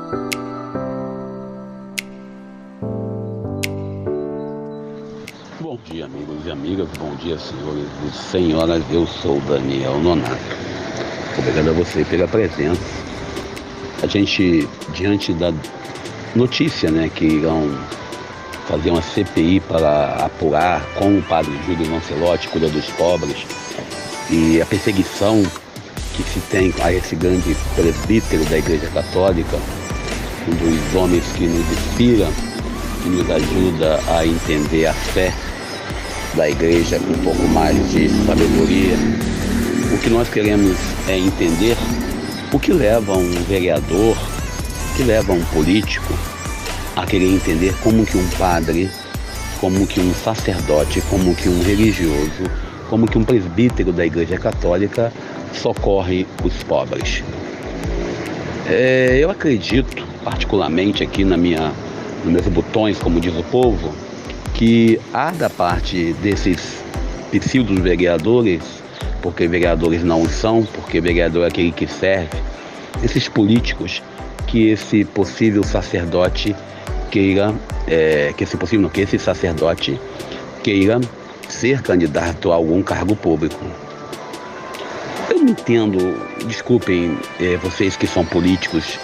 Bom dia, amigos e amigas, bom dia, senhores e senhoras. Eu sou Daniel Nonato. Obrigado a você pela presença. A gente, diante da notícia, que irão fazer uma CPI para apurar como o padre Júlio Lancelotti cuida dos pobres e a perseguição que se tem a esse grande presbítero da Igreja Católica, um dos homens que nos inspira, que nos ajuda a entender a fé da Igreja com um pouco mais de sabedoria. O que nós queremos é entender o que leva um vereador, o que leva um político a querer entender como que um padre, como que um sacerdote, como que um religioso, como que um presbítero da Igreja Católica socorre os pobres. Eu acredito, particularmente aqui nos meus botões, como diz o povo, que há da parte desses pseudos vereadores, porque vereadores não são, porque vereador é aquele que serve, esses políticos, que esse possível sacerdote queira, que esse sacerdote queira ser candidato a algum cargo público. Eu não entendo, desculpem vocês que são políticos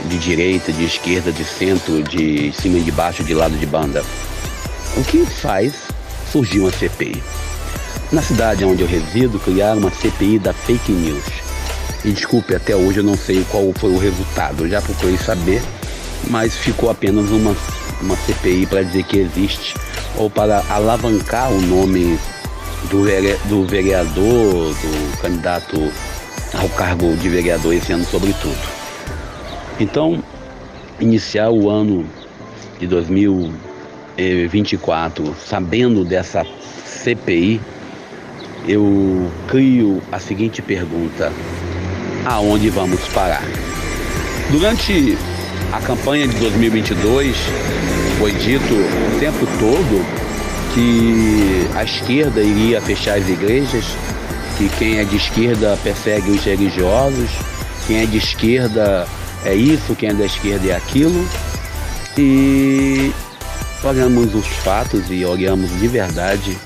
de direita, de esquerda, de centro, de cima e de baixo, de lado de banda. O que faz surgir uma CPI? Na cidade onde eu resido, criaram uma CPI da fake news. E desculpe, até hoje eu não sei qual foi o resultado. Eu já procurei saber, mas ficou apenas uma CPI para dizer que existe, ou para alavancar o nome do vereador, do candidato ao cargo de vereador esse ano, sobretudo. Então, iniciar o ano de 2024 sabendo dessa CPI, eu crio a seguinte pergunta: aonde vamos parar? Durante a campanha de 2022, foi dito o tempo todo que a esquerda iria fechar as igrejas, que quem é de esquerda persegue os religiosos, quem é de esquerda é isso, quem é da esquerda é aquilo. E olhamos os fatos e olhamos de verdade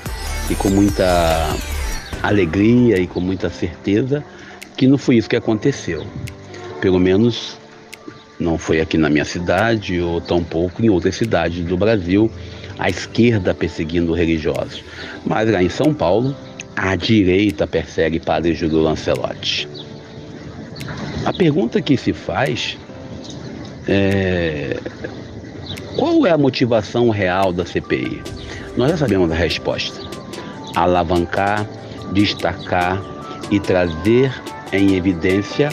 e com muita alegria e com muita certeza que não foi isso que aconteceu. Pelo menos não foi aqui na minha cidade ou tampouco em outras cidades do Brasil, a esquerda perseguindo religiosos. Mas lá em São Paulo, a direita persegue padre Júlio Lancelotti. A pergunta que se faz é: qual é a motivação real da CPI? Nós já sabemos a resposta: alavancar, destacar e trazer em evidência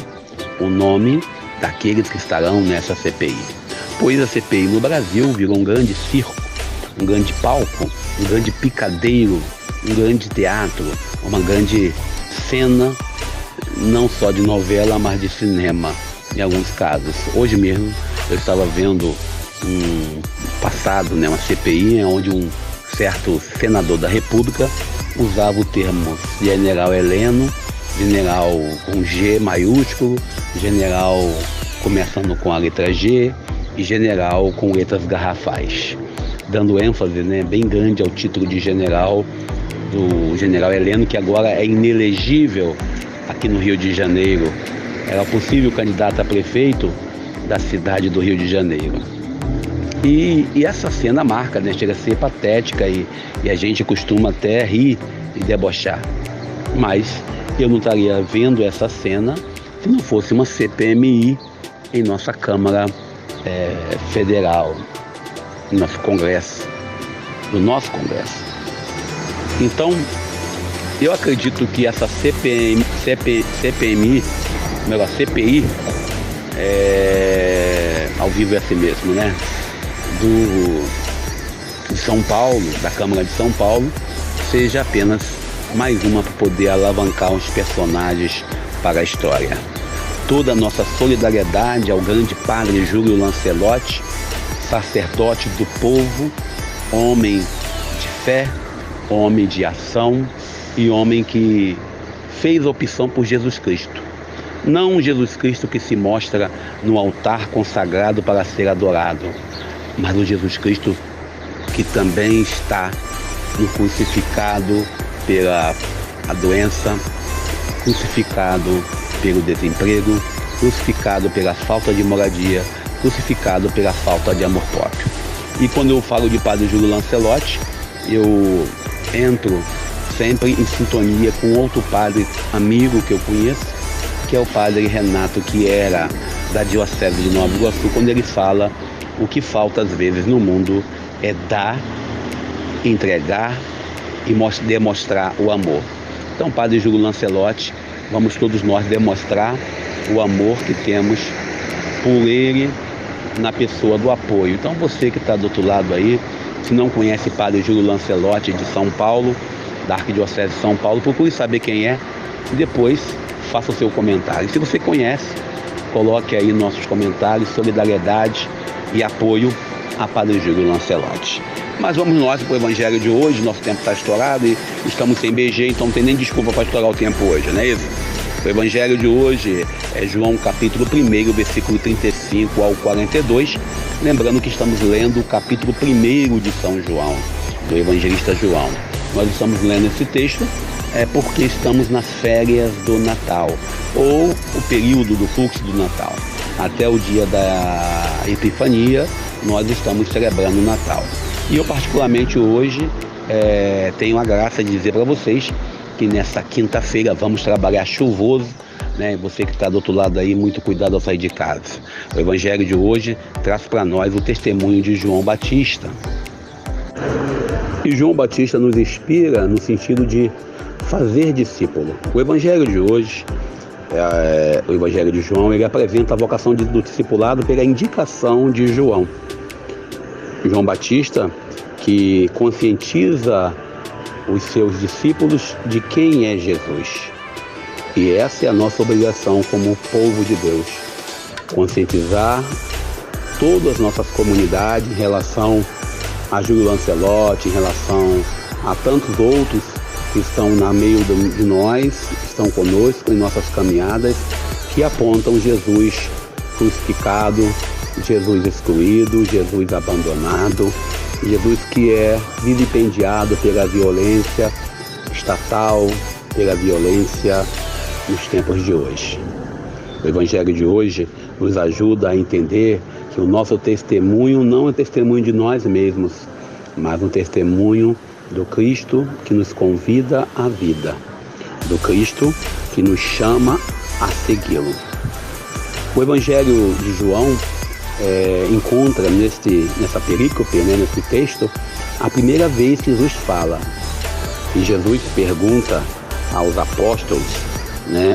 o nome daqueles que estarão nessa CPI. Pois a CPI no Brasil virou um grande circo, um grande palco, um grande picadeiro, um grande teatro, uma grande cena, não só de novela, mas de cinema, em alguns casos. Hoje mesmo eu estava vendo uma CPI, onde um certo senador da República usava o termo general Heleno, general com G maiúsculo, general começando com a letra G e general com letras garrafais, dando ênfase bem grande ao título de general do general Heleno, que agora é inelegível aqui no Rio de Janeiro. Era possível candidato a prefeito da cidade do Rio de Janeiro. E essa cena marca, chega a ser patética e a gente costuma até rir e debochar. Mas eu não estaria vendo essa cena se não fosse uma CPMI em nossa Câmara Federal, no nosso Congresso. Então, eu acredito que essa CPI, ao vivo é assim mesmo, de São Paulo, da Câmara de São Paulo, seja apenas mais uma para poder alavancar os personagens para a história. Toda a nossa solidariedade ao grande padre Júlio Lancelotti, sacerdote do povo, homem de fé, homem de ação e homem que fez a opção por Jesus Cristo. Não um Jesus Cristo que se mostra no altar consagrado para ser adorado, mas o Jesus Cristo que também está no crucificado pela doença, crucificado pelo desemprego, crucificado pela falta de moradia, crucificado pela falta de amor próprio. E quando eu falo de Padre Júlio Lancelotti, eu entro sempre em sintonia com outro padre amigo que eu conheço, que é o Padre Renato, que era da Diocese de Nova Iguaçu, quando ele fala: o que falta às vezes no mundo é dar, entregar e demonstrar o amor. Então, Padre Júlio Lancelotti, vamos todos nós demonstrar o amor que temos por ele na pessoa do apoio. Então, você que está do outro lado aí, se não conhece Padre Júlio Lancelotti de São Paulo, da Arquidiocese de São Paulo, procure saber quem é e depois faça o seu comentário. E se você conhece, coloque aí nossos comentários, solidariedade e apoio a Padre Júlio Lancelotti. Mas vamos nós para o Evangelho de hoje. Nosso tempo está estourado e estamos sem BG, então não tem nem desculpa para estourar o tempo hoje, não é isso? O Evangelho de hoje é João capítulo 1, versículo 35 ao 42. Lembrando que estamos lendo o capítulo 1 de São João, do evangelista João. Nós estamos lendo esse texto porque estamos nas férias do Natal, ou o período do fluxo do Natal. Até o dia da Epifania, nós estamos celebrando o Natal. E eu particularmente hoje tenho a graça de dizer para vocês que nessa quinta-feira vamos trabalhar chuvoso, né? Você que está do outro lado aí, muito cuidado ao sair de casa. O Evangelho de hoje traz para nós o testemunho de João Batista. E João Batista nos inspira no sentido de fazer discípulo. O Evangelho de hoje, o Evangelho de João, ele apresenta a vocação do discipulado pela indicação de João. João Batista, que conscientiza os seus discípulos de quem é Jesus. E essa é a nossa obrigação como povo de Deus. Conscientizar todas as nossas comunidades em relação a Júlio Lancelotti, em relação a tantos outros que estão no meio de nós, estão conosco em nossas caminhadas, que apontam Jesus crucificado, Jesus excluído, Jesus abandonado, Jesus que é vilipendiado pela violência estatal, pela violência nos tempos de hoje. O Evangelho de hoje nos ajuda a entender que o nosso testemunho não é testemunho de nós mesmos, mas um testemunho do Cristo que nos convida à vida, do Cristo que nos chama a segui-lo. O Evangelho de João encontra nessa perícope, nesse texto, a primeira vez que Jesus fala. E Jesus pergunta aos apóstolos,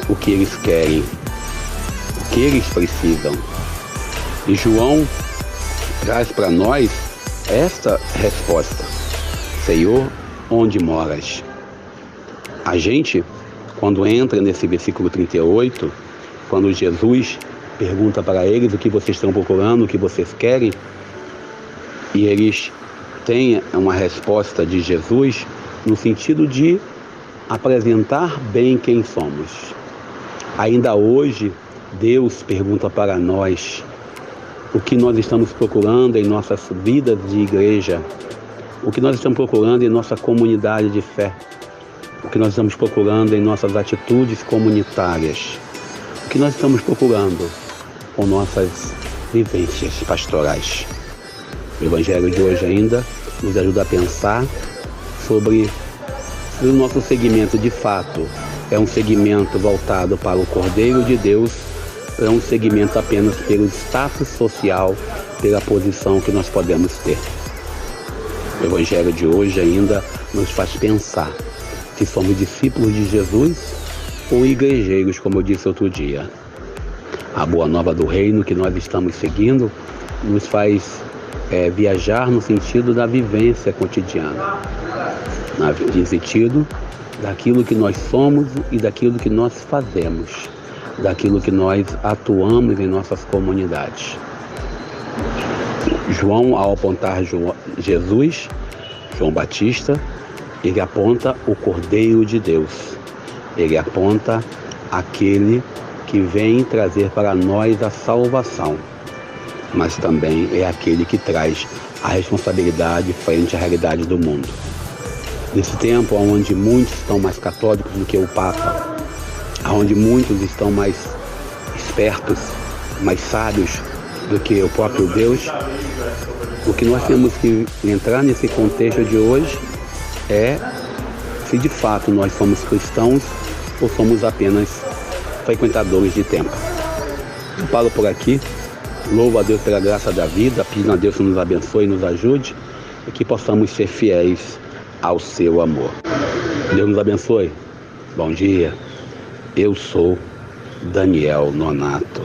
o que eles querem, o que eles precisam. E João traz para nós esta resposta: Senhor, onde moras? A gente, quando entra nesse versículo 38, quando Jesus pergunta para eles o que vocês estão procurando, o que vocês querem, e eles têm uma resposta de Jesus no sentido de apresentar bem quem somos. Ainda hoje, Deus pergunta para nós o que nós estamos procurando em nossas vidas de igreja, o que nós estamos procurando em nossa comunidade de fé, o que nós estamos procurando em nossas atitudes comunitárias, o que nós estamos procurando com nossas vivências pastorais. O Evangelho de hoje ainda nos ajuda a pensar sobre se o nosso segmento de fato é um segmento voltado para o Cordeiro de Deus, ou é um segmento apenas pelo status social, pela posição que nós podemos ter. O Evangelho de hoje ainda nos faz pensar se somos discípulos de Jesus ou igrejeiros, como eu disse outro dia. A boa nova do reino que nós estamos seguindo nos faz viajar no sentido da vivência cotidiana, no sentido daquilo que nós somos e daquilo que nós fazemos, daquilo que nós atuamos em nossas comunidades. João, ao apontar Jesus, João Batista, ele aponta o Cordeiro de Deus. Ele aponta aquele que vem trazer para nós a salvação, mas também é aquele que traz a responsabilidade frente à realidade do mundo. Nesse tempo onde muitos estão mais católicos do que o Papa, onde muitos estão mais espertos, mais sábios do que o próprio Deus, o que nós temos que entrar nesse contexto de hoje é se de fato nós somos cristãos ou somos apenas frequentadores de templo. Eu paro por aqui, louvo a Deus pela graça da vida, pedindo a Deus que nos abençoe e nos ajude e que possamos ser fiéis ao seu amor. Deus nos abençoe. Bom dia. Eu sou Daniel Nonato.